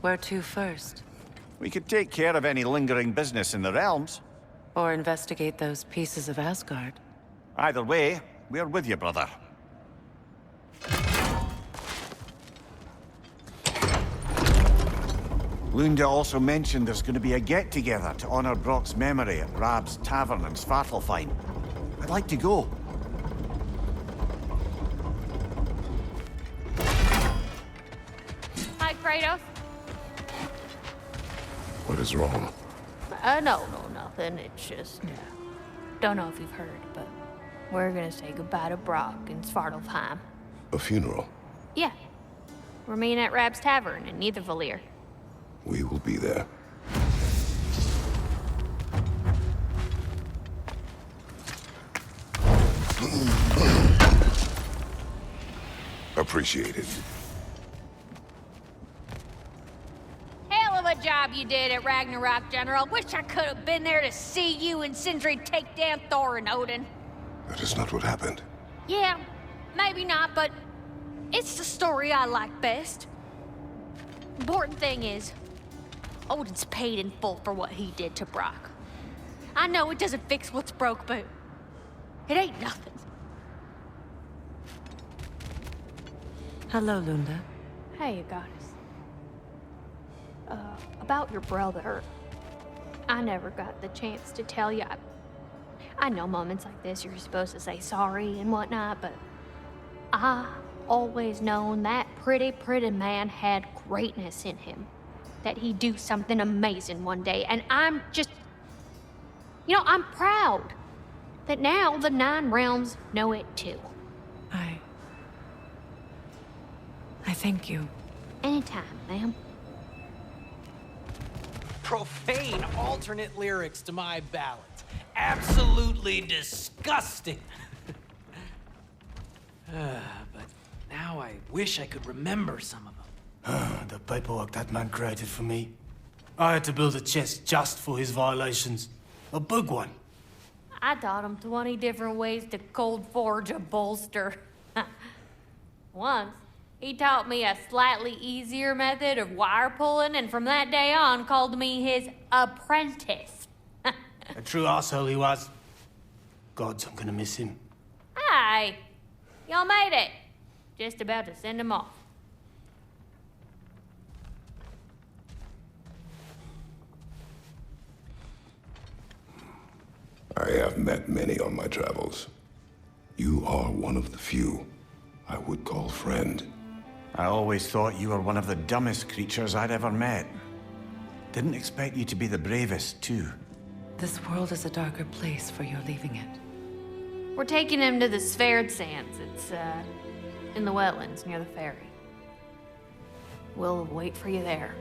Where to first? We could take care of any lingering business in the realms. Or investigate those pieces of Asgard? Either way, we're with you, brother. Lunda also mentioned there's going to be a get-together to honor Brock's memory at Rab's Tavern in Svartalfheim. I'd like to go. Hi, Kratos. What is wrong? No, nothing. It's just, don't know if you've heard, but we're gonna say goodbye to Brock in Svartalfheim. A funeral? Yeah. We're meeting at Rab's Tavern in Niedervalir. We will be there. Appreciate it. Hell of a job you did at Ragnarok, General. Wish I could have been there to see you and Sindri take down Thor and Odin. That is not what happened. Yeah, maybe not, but it's the story I like best. Important thing is, Odin's paid in full for what he did to Brock. I know it doesn't fix what's broke, but it ain't nothing. Hello, Lunda. Hey, goddess. About your brother. I never got the chance to tell you. I know moments like this you're supposed to say sorry and whatnot, but I always known that pretty man had greatness in him. That he'd do something amazing one day, and I'm just... I'm proud that now the Nine Realms know it too. I thank you. Anytime, ma'am. Profane alternate lyrics to my ballads. Absolutely disgusting. But now I wish I could remember some of them. The paperwork that man created for me. I had to build a chest just for his violations. A big one. I taught him 20 different ways to cold forge a bolster. Once, he taught me a slightly easier method of wire pulling, and from that day on called me his apprentice. A true asshole he was. Gods, I'm gonna miss him. Hi. Y'all made it. Just about to send him off. I have met many on my travels. You are one of the few I would call friend. I always thought you were one of the dumbest creatures I'd ever met. Didn't expect you to be the bravest, too. This world is a darker place for your leaving it. We're taking him to the Sverd Sands. It's, in the wetlands near the ferry. We'll wait for you there.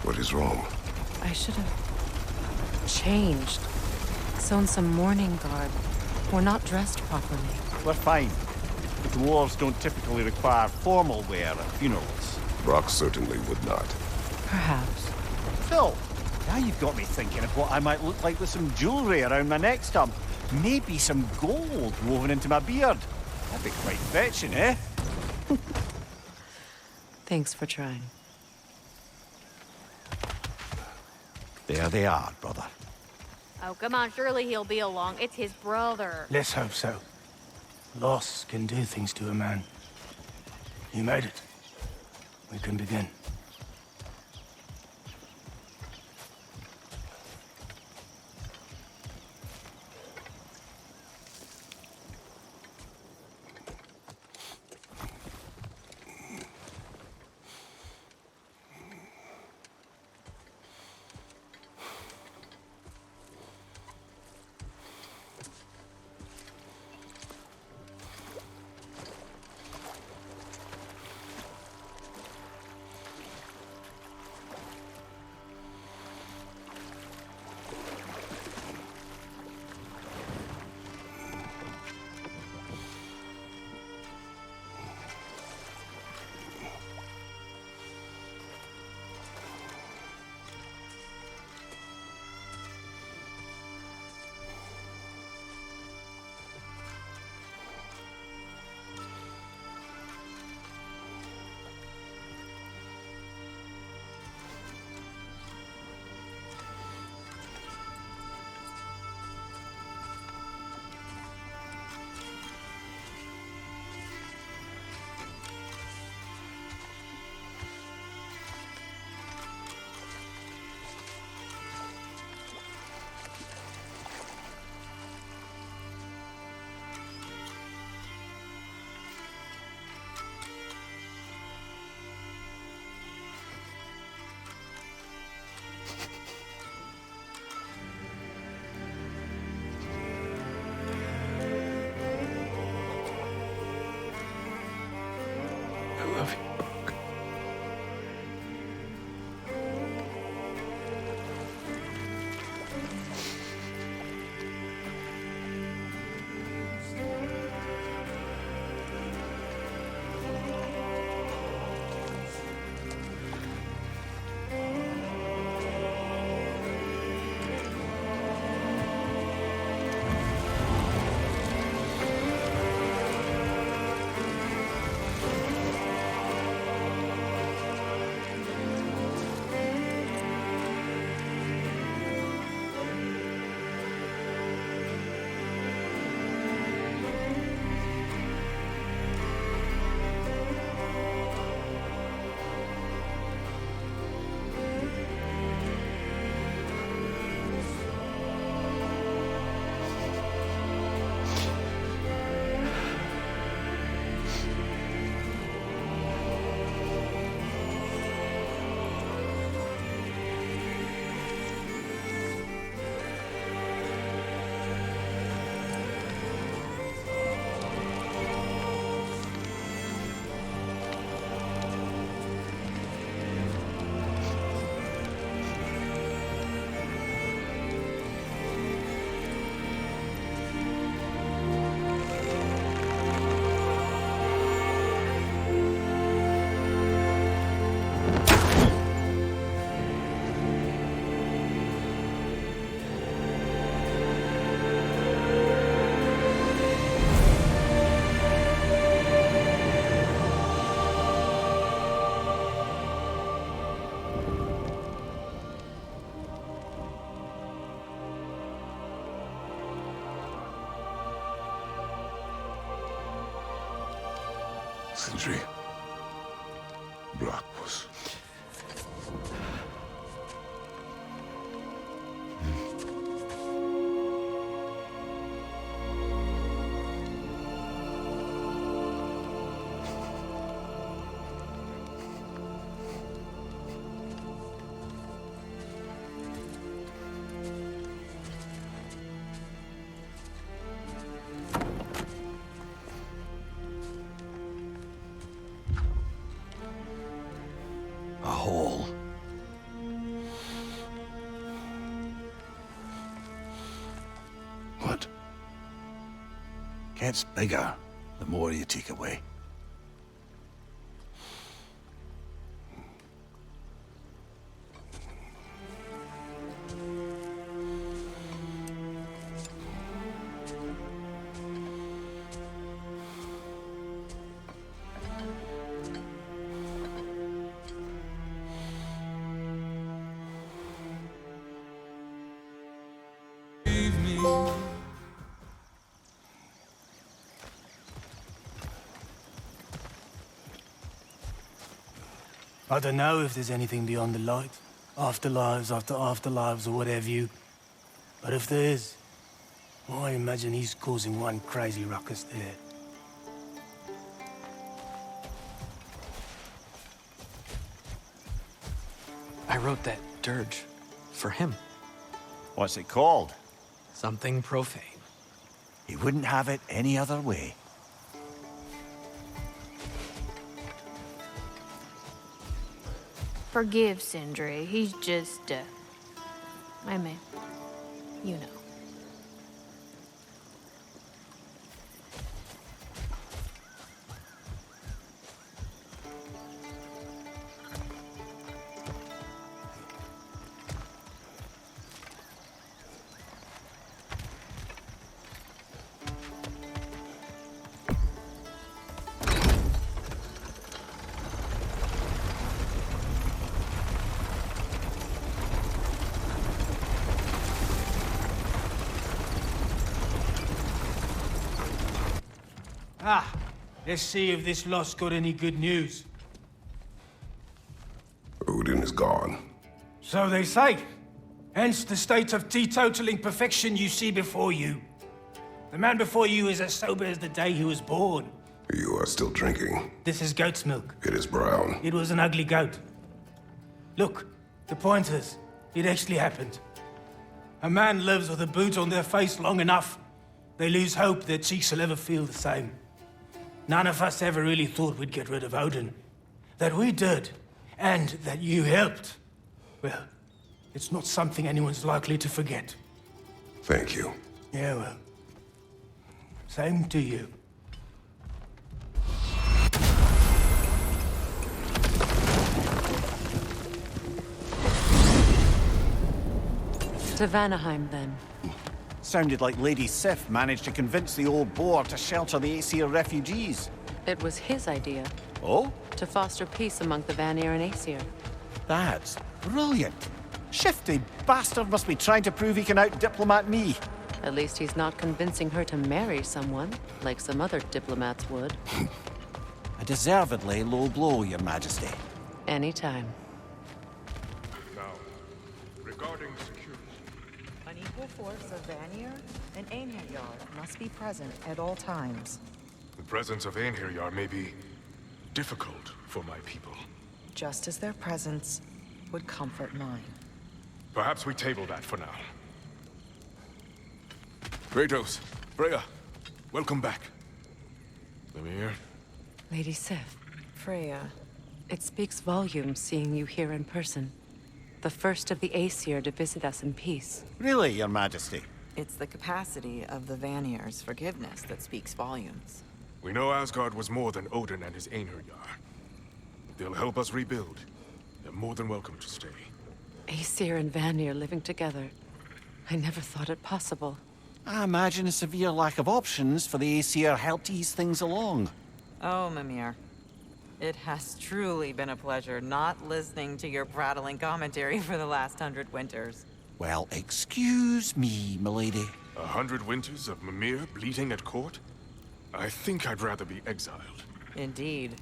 What is wrong? I should have changed. Sewn some mourning garb. We're not dressed properly. We're fine. The dwarves don't typically require formal wear at funerals. Brock certainly would not. Perhaps. Phil, now you've got me thinking of what I might look like with some jewelry around my neck stump. Maybe some gold woven into my beard. That'd be quite fetching, eh? Thanks for trying. There they are, brother. Oh, come on, surely he'll be along. It's his brother. Let's hope so. Loss can do things to a man. You made it. We can begin. Sindri. Bratwurst. A hole. What? Gets bigger the more you take away. I don't know if there's anything beyond the light. Afterlives after afterlives or whatever you... But if there is, well, I imagine he's causing one crazy ruckus there. I wrote that dirge for him. What's it called? Something profane. He wouldn't have it any other way. Forgive Sindri. He's just, I mean, you know. Ah, let's see if this lot's got any good news. Odin is gone. So they say. Hence the state of teetotaling perfection you see before you. The man before you is as sober as the day he was born. You are still drinking. This is goat's milk. It is brown. It was an ugly goat. Look, the point is, it actually happened. A man lives with a boot on their face long enough, they lose hope their cheeks will ever feel the same. None of us ever really thought we'd get rid of Odin. That we did, and that you helped. Well, it's not something anyone's likely to forget. Thank you. Yeah, well, same to you. To Vanaheim, then. Sounded like Lady Sif managed to convince the old boar to shelter the Æsir refugees. It was his idea. Oh? To foster peace among the Vanir and Æsir. That's brilliant. Shifty bastard must be trying to prove he can out-diplomat me. At least he's not convincing her to marry someone, like some other diplomats would. A deservedly low blow, Your Majesty. Anytime. Now, regarding security. An equal force of Vanir and Einherjar must be present at all times. The presence of Einherjar may be difficult for my people. Just as their presence would comfort mine. Perhaps we table that for now. Kratos, Freya, welcome back. Mimir. Lady Sif, Freya, it speaks volumes seeing you here in person. The first of the Æsir to visit us in peace. Really, Your Majesty? it's the capacity of the Vanir's forgiveness that speaks volumes. We know Asgard was more than Odin and his Einherjar. They'll help us rebuild. They're more than welcome to stay. Æsir and Vanir living together. I never thought it possible. I imagine a severe lack of options for the Æsir helped ease things along. Oh, Mimir. It has truly been a pleasure not listening to your prattling commentary for the last 100 winters. Well, excuse me, milady. 100 winters of Mimir bleating at court? I think I'd rather be exiled. Indeed.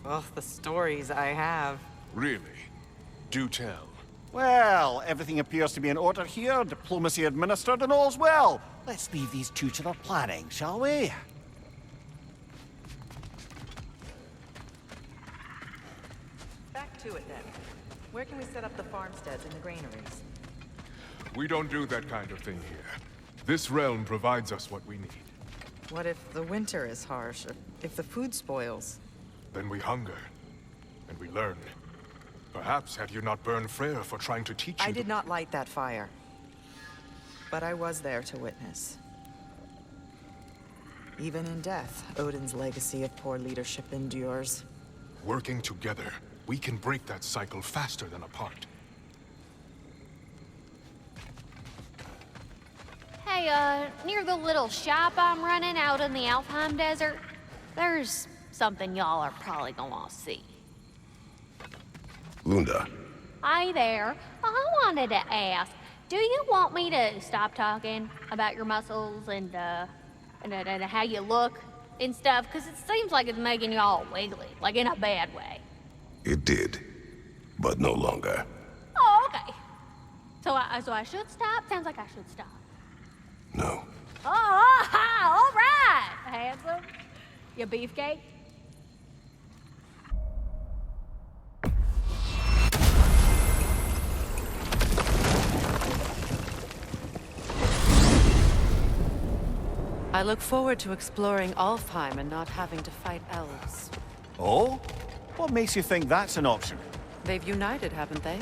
Oh, the stories I have. Really? Do tell. Well, everything appears to be in order here, diplomacy administered, and all's well. Let's leave these two to their planning, shall we? Back to it then. Where can we set up the farmsteads and the granaries? We don't do that kind of thing here. This realm provides us what we need. What if the winter is harsh, or if the food spoils? Then we hunger, and we learn. Perhaps had you not burned Freyr for trying to teach you... I did not light that fire. But I was there to witness. Even in death, Odin's legacy of poor leadership endures. Working together, we can break that cycle faster than apart. Hey, near the little shop I'm running out in the Alfheim Desert, there's something y'all are probably gonna want to see. Lunda. Hi there. I wanted to ask, do you want me to stop talking about your muscles and how you look and stuff? Because it seems like it's making you all wiggly, like in a bad way. It did, but no longer. Oh, okay. So I should stop? Sounds like I should stop. No. Oh, all right, handsome. You beefcake? I look forward to exploring Alfheim and not having to fight elves. Oh? What makes you think that's an option? They've united, haven't they?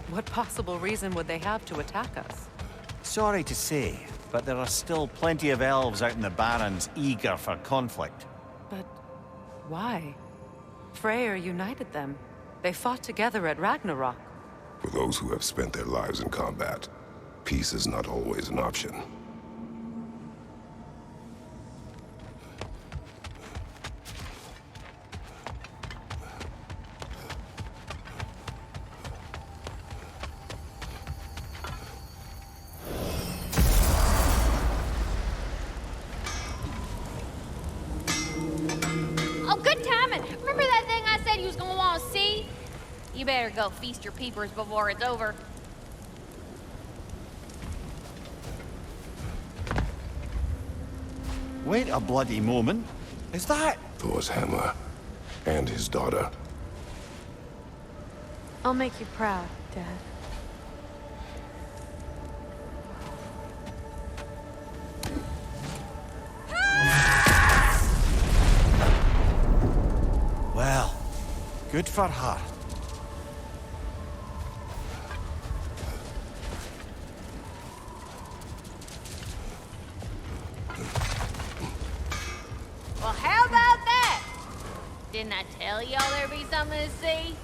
What possible reason would they have to attack us? Sorry to say, but there are still plenty of elves out in the Barrens eager for conflict. But why? Freyr united them. They fought together at Ragnarok. For those who have spent their lives in combat, peace is not always an option. You better go feast your peepers before it's over. Wait a bloody moment. Is that... Thor's hammer, and his daughter. I'll make you proud, Dad. Well, good for her. Well, how about that? Didn't I tell y'all there'd be something to see?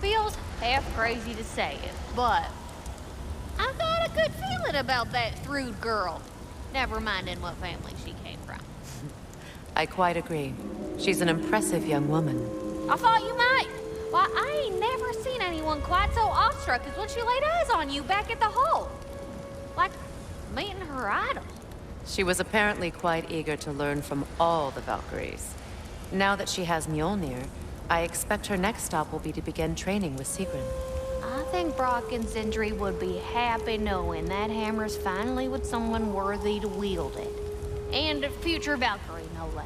Feels half crazy to say it, but I got a good feeling about that Thrud girl. Never minding what family she came from. I quite agree. She's an impressive young woman. I thought you might. Why, I ain't never seen anyone quite so awestruck as when she laid eyes on you back at the hole. Like meeting her idol. She was apparently quite eager to learn from all the Valkyries. Now that she has Mjolnir, I expect her next stop will be to begin training with Sigrun. I think Brock and Sindri would be happy knowing that hammer's finally with someone worthy to wield it. And a future Valkyrie, no less.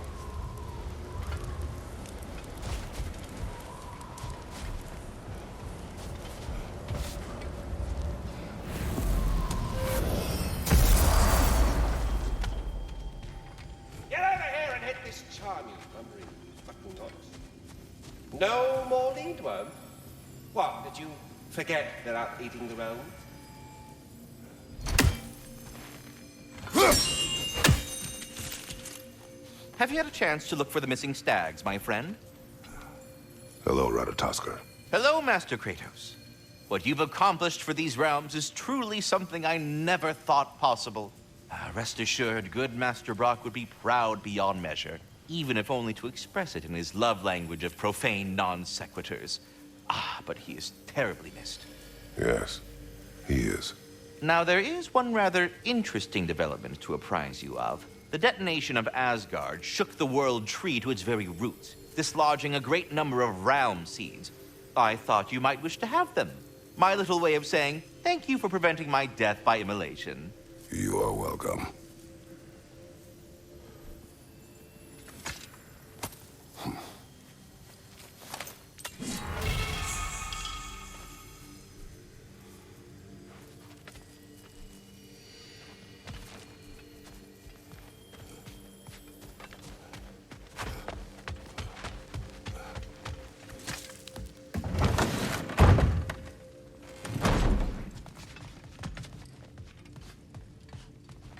Get over here and hit this charm, you lumbering fucking dogs. No more lead worm? What, did you forget they're out eating the realm? Have you had a chance to look for the missing stags, my friend? Hello, Ratatoskr. Hello, Master Kratos. What you've accomplished for these realms is truly something I never thought possible. Rest assured, good Master Brock would be proud beyond measure, even if only to express it in his love language of profane non-sequiturs. But he is terribly missed. Yes, he is. Now, there is one rather interesting development to apprise you of. The detonation of Asgard shook the world tree to its very roots, dislodging a great number of realm seeds. I thought you might wish to have them. My little way of saying, thank you for preventing my death by immolation. You are welcome.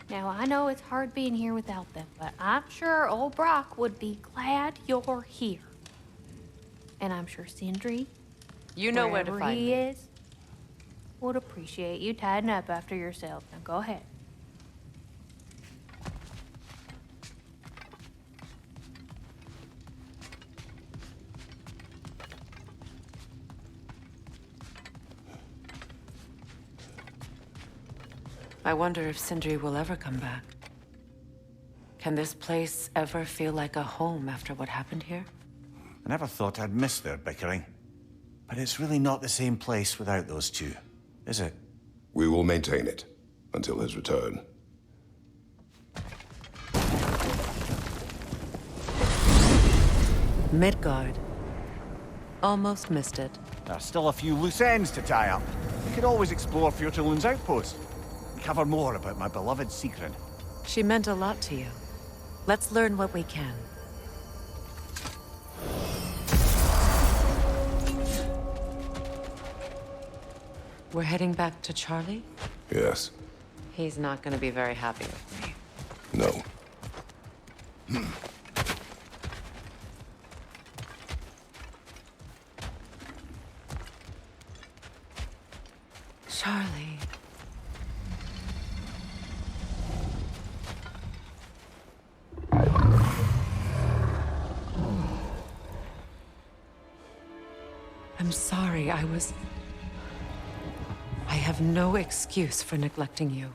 Now, I know it's hard being here without them, but I'm sure old Brock would be glad you're here. And I'm sure Sindri, You know where to wherever find he me. is, would appreciate you tidying up after yourself. Now, go ahead. I wonder if Sindri will ever come back. Can this place ever feel like a home after what happened here? I never thought I'd miss their bickering. But it's really not the same place without those two, is it? We will maintain it until his return. Midgard. Almost missed it. There's still a few loose ends to tie up. We could always explore Fjortulund's outpost. Cover more about my beloved Sigrun. She meant a lot to you. Let's learn what we can. We're heading back to Charlie? Yes. He's not going to be very happy with me. No. Charlie. I'm sorry, I have no excuse for neglecting you.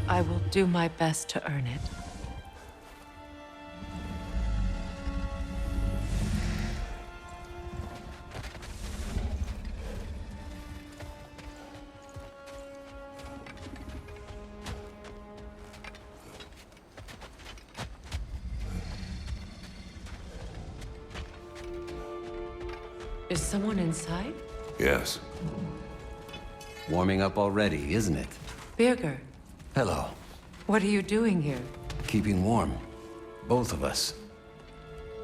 I will do my best to earn it. Is someone inside? Yes. Warming up already, isn't it? Birger, Hello. what are you doing here? Keeping warm. Both of us.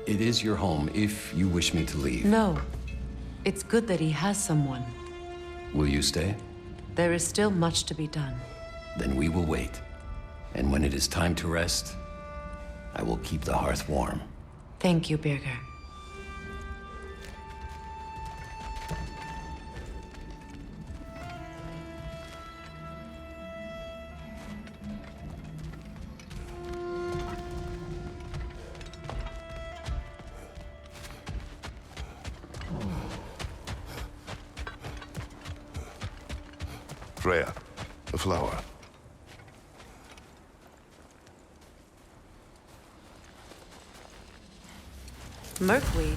It is your home if you wish me to leave. No. It's good that he has someone. Will you stay? There is still much to be done. Then we will wait. And when it is time to rest, I will keep the hearth warm. Thank you, Birger. Freya, the flower. Merkweed.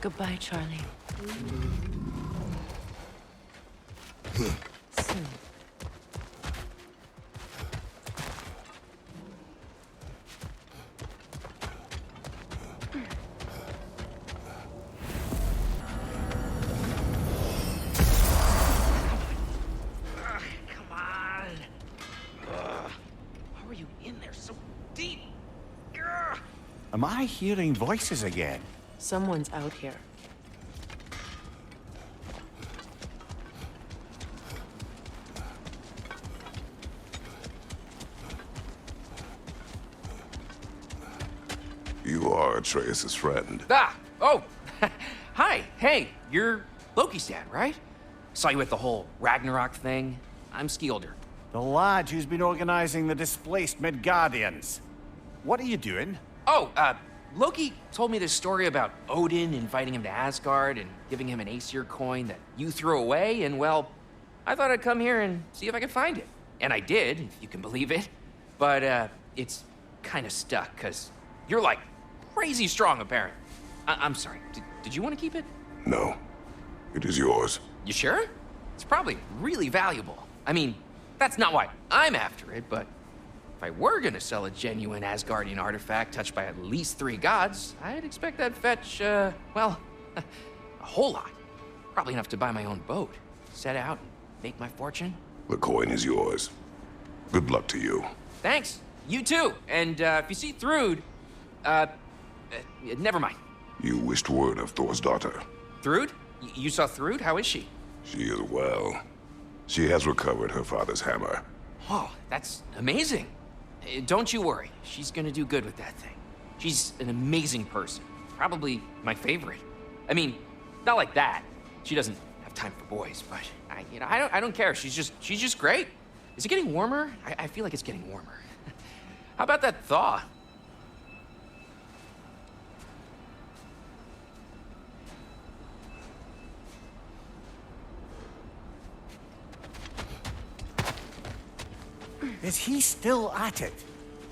Goodbye, Charlie. Soon. Come on. How are you in there so deep? Ugh. Am I hearing voices again? Someone's out here. You are Atreus' friend. Ah! Oh! Hi! Hey, you're Loki's dad, right? Saw you at the whole Ragnarok thing. I'm Skilder. The lad who's been organizing the displaced Midgardians. What are you doing? Oh, Loki told me this story about Odin inviting him to Asgard and giving him an Æsir coin that you threw away, and well, I thought I'd come here and see if I could find it. And I did, if you can believe it. But, it's kind of stuck, because you're, like, crazy strong, apparently. I'm sorry, did you want to keep it? No. It is yours. You sure? It's probably really valuable. I mean, that's not why I'm after it, but if I were gonna sell a genuine Asgardian artifact touched by at least 3 gods, I'd expect that'd fetch, well, a whole lot. Probably enough to buy my own boat, set out, and make my fortune. The coin is yours. Good luck to you. Thanks. You too. And, if you see Thrud, never mind. You wished word of Thor's daughter. Thrud? You saw Thrud? How is she? She is well. She has recovered her father's hammer. Oh, that's amazing. Don't you worry. She's gonna do good with that thing. She's an amazing person. Probably my favorite. I mean, not like that. She doesn't have time for boys, but I don't care. She's just great. Is it getting warmer? I feel like it's getting warmer. How about that thaw? Is he still at it?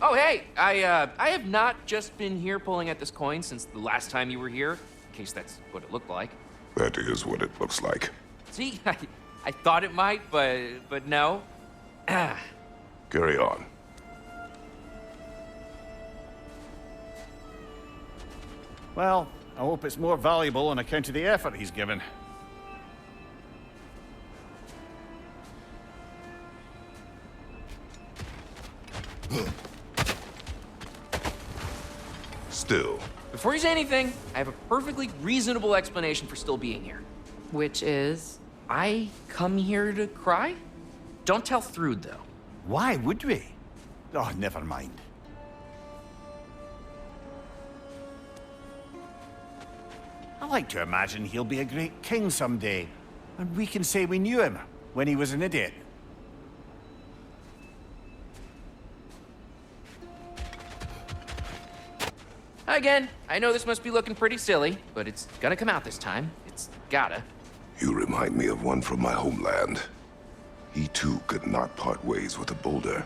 Oh, hey, I have not just been here pulling at this coin since the last time you were here, in case that's what it looked like. That is what it looks like. See, I thought it might, but no. Carry on. Well, I hope it's more valuable on account of the effort he's given. Still. Before you say anything, I have a perfectly reasonable explanation for still being here. Which is? I come here to cry? Don't tell Thrud, though. Why would we? Oh, never mind. I like to imagine he'll be a great king someday, and we can say we knew him when he was an idiot. Again, I know this must be looking pretty silly, but it's gonna come out this time. It's gotta. You remind me of one from my homeland. He too could not part ways with a boulder.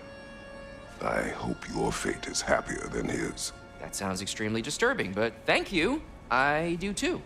I hope your fate is happier than his. That sounds extremely disturbing, but thank you. I do too.